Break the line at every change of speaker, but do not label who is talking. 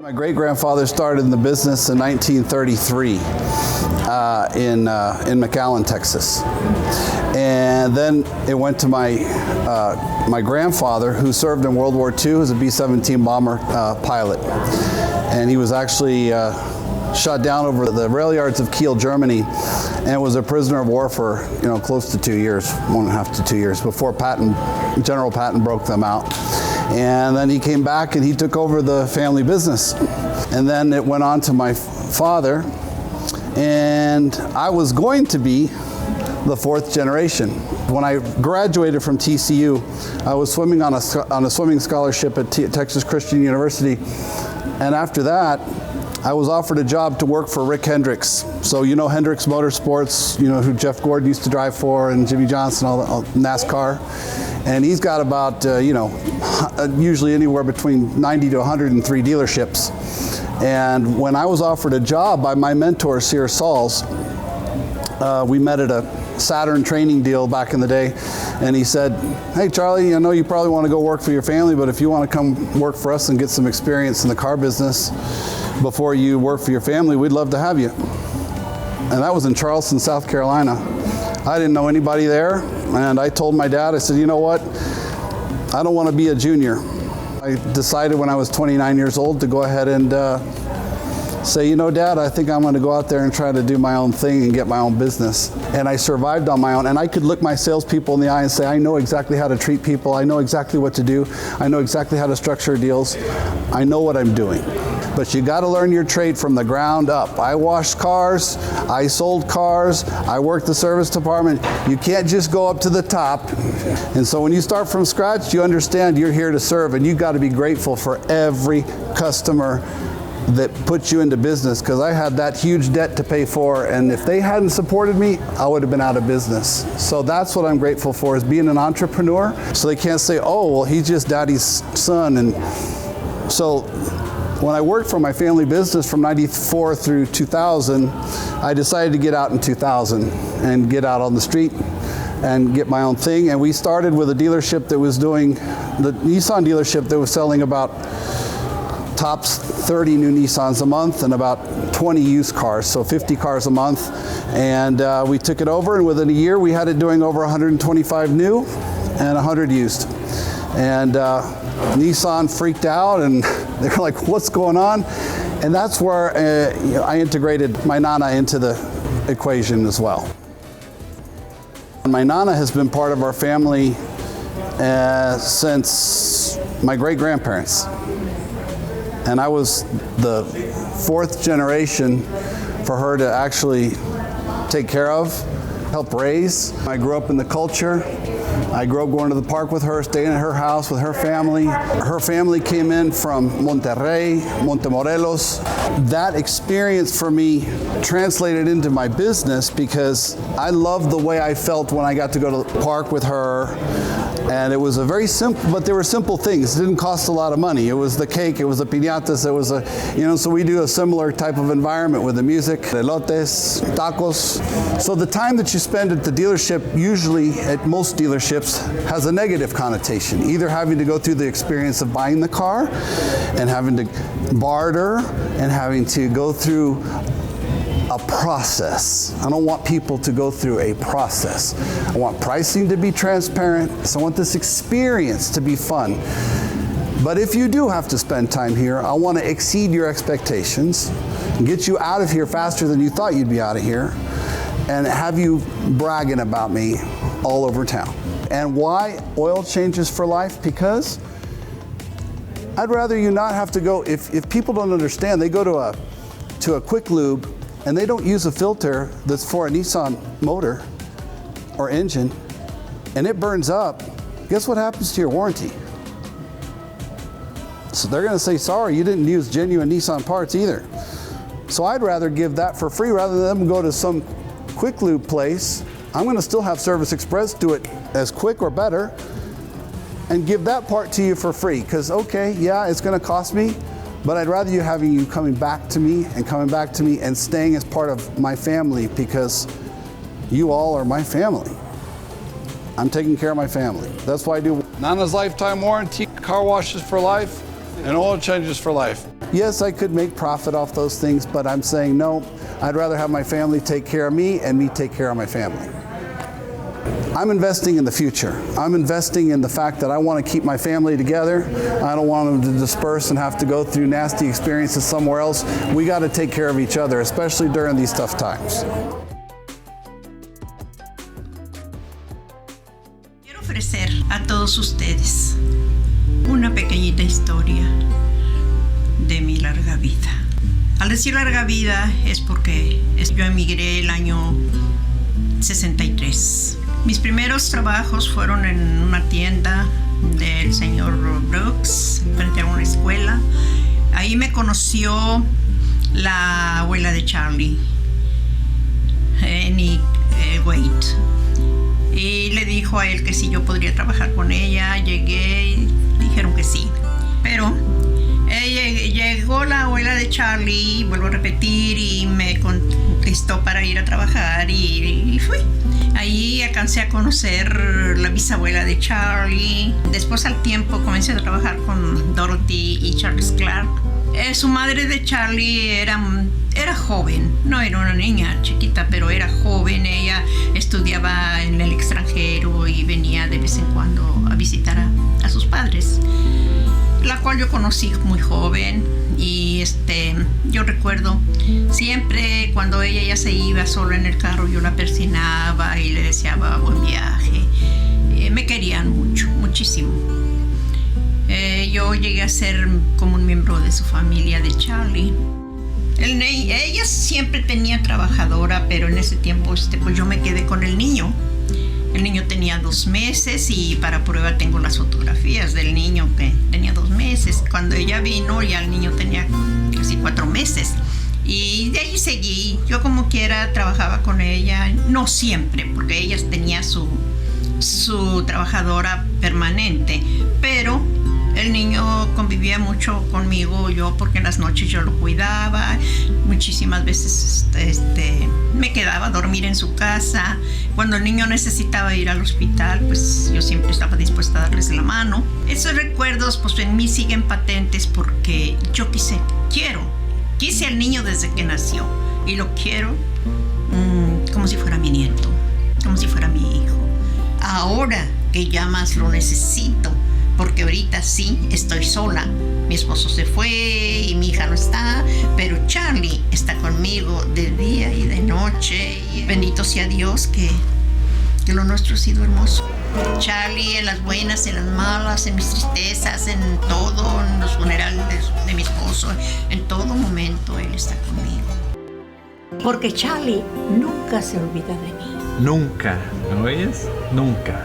My great-grandfather started in the business in 1933 in McAllen, Texas. And then it went to my grandfather, who served in World War II as a B-17 bomber pilot. And he was actually shot down over the rail yards of Kiel, Germany, and was a prisoner of war for close to 2 years, 1.5 to 2 years, before General Patton broke them out. And then he came back and he took over the family business. And then it went on to my father, and I was going to be the fourth generation. When I graduated from TCU, I was swimming on a swimming scholarship at Texas Christian University. And after that, I was offered a job to work for Rick Hendricks. So you know Hendricks Motorsports, who Jeff Gordon used to drive for, and Jimmy Johnson, all NASCAR. And he's got about, usually anywhere between 90 to 103 dealerships. And when I was offered a job by my mentor, Sear Sauls, we met at a Saturn training deal back in the day, and he said, "Hey Charlie, I know you probably want to go work for your family, but if you want to come work for us and get some experience in the car business before you work for your family, we'd love to have you." And that was in Charleston, South Carolina. I didn't know anybody there, and I told my dad, I said, "You know what? I don't want to be a junior." I decided when I was 29 years old to go ahead and say, Dad, I think I'm going to go out there and try to do my own thing and get my own business. And I survived on my own. And I could look my salespeople in the eye and say, I know exactly how to treat people. I know exactly what to do. I know exactly how to structure deals. I know what I'm doing. But you got to learn your trade from the ground up. I washed cars. I sold cars. I worked the service department. You can't just go up to the top. And so when you start from scratch, you understand you're here to serve, and you've got to be grateful for every customer that put you into business, because I had that huge debt to pay for, and if they hadn't supported me, I would have been out of business. So that's what I'm grateful for, is being an entrepreneur. So they can't say, oh, well, he's just daddy's son. And so when I worked for my family business from 94 through 2000, I decided to get out in 2000 and get out on the street and get my own thing. And we started with a dealership that was doing, the Nissan dealership that was selling about tops 30 new Nissans a month and about 20 used cars, so 50 cars a month. And we took it over, and within a year we had it doing over 125 new and 100 used. And Nissan freaked out, and they were like, what's going on? And that's where I integrated my Nana into the equation as well. My Nana has been part of our family since my great-grandparents. And I was the fourth generation for her to actually take care of, help raise. I grew up in the culture. I grew up going to the park with her, staying at her house with her family. Her family came in from Monterrey, Montemorelos. That experience for me translated into my business, because I loved the way I felt when I got to go to the park with her. And it was a very simple, but they were simple things. It didn't cost a lot of money. It was the cake, it was the piñatas, it was so we do a similar type of environment with the music, elotes, tacos. So the time that you spend at the dealership, usually at most dealerships, has a negative connotation. Either having to go through the experience of buying the car and having to barter and having to go through a process. I don't want people to go through a process. I want pricing to be transparent. So I want this experience to be fun. But if you do have to spend time here, I want to exceed your expectations and get you out of here faster than you thought you'd be out of here, and have you bragging about me all over town. And why oil changes for life? Because I'd rather you not have to go, if people don't understand, they go to a quick lube and they don't use a filter that's for a Nissan motor or engine, and it burns up, guess what happens to your warranty? So they're gonna say, sorry, you didn't use genuine Nissan parts either. So I'd rather give that for free rather than them go to some quick lube place. I'm gonna still have Service Express do it as quick or better and give that part to you for free. Because okay, yeah, it's gonna cost me, but I'd rather you coming back to me and staying as part of my family, because you all are my family. I'm taking care of my family. That's why I do Nana's lifetime warranty, car washes for life, and oil changes for life. Yes, I could make profit off those things, but I'm saying no, I'd rather have my family take care of me and me take care of my family. I'm investing in the future. I'm investing in the fact that I want to keep my family together. I don't want them to disperse and have to go through nasty experiences somewhere else. We got to take care of each other, especially during these tough times.
Quiero ofrecer a todos ustedes una pequeñita historia de mi larga vida. Al decir larga vida es porque yo emigré el año 63. Mis primeros trabajos fueron en una tienda del señor Brooks, frente a una escuela. Ahí me conoció la abuela de Charlie, Annie Waite, y le dijo a él que si yo podría trabajar con ella. Llegué y dijeron que sí, pero llegó la abuela de Charlie, vuelvo a repetir, y me conquistó para ir a trabajar y fui. Ahí alcancé a conocer la bisabuela de Charlie. Después, al tiempo, comencé a trabajar con Dorothy y Charles Clark. Su madre de Charlie era joven, no era una niña chiquita, pero era joven. Ella estudiaba en el extranjero y venía de vez en cuando a visitar a sus padres, la cual yo conocí muy joven. Y yo recuerdo siempre cuando ella ya se iba sola en el carro, yo la persignaba y le deseaba buen viaje. Me querían mucho, muchísimo. Yo llegué a ser como un miembro de su familia de Charlie. Ella siempre tenía trabajadora, pero en ese tiempo pues yo me quedé con el niño. El niño tenía 2 meses y para prueba tengo las fotografías del niño que tenía 2 meses. Cuando ella vino ya el niño tenía casi 4 meses. Y de ahí seguí. Yo como quiera trabajaba con ella. No siempre, porque ella tenía su trabajadora permanente. Pero el niño convivía mucho conmigo, porque en las noches yo lo cuidaba. Muchísimas veces me quedaba a dormir en su casa. Cuando el niño necesitaba ir al hospital, pues yo siempre estaba dispuesta a darles la mano. Esos recuerdos pues en mí siguen patentes porque yo quise al niño desde que nació y lo quiero como si fuera mi nieto, como si fuera mi hijo. Ahora que ya más lo necesito, porque ahorita sí estoy sola. Mi esposo se fue y mi hija no está, pero Charlie está conmigo de día y de noche. Y bendito sea Dios que lo nuestro ha sido hermoso. Charlie, en las buenas, en las malas, en mis tristezas, en todo, en los funerales de mi esposo, en todo momento él está conmigo.
Porque Charlie nunca se olvida de mí.
Nunca, ¿no oyes? Nunca.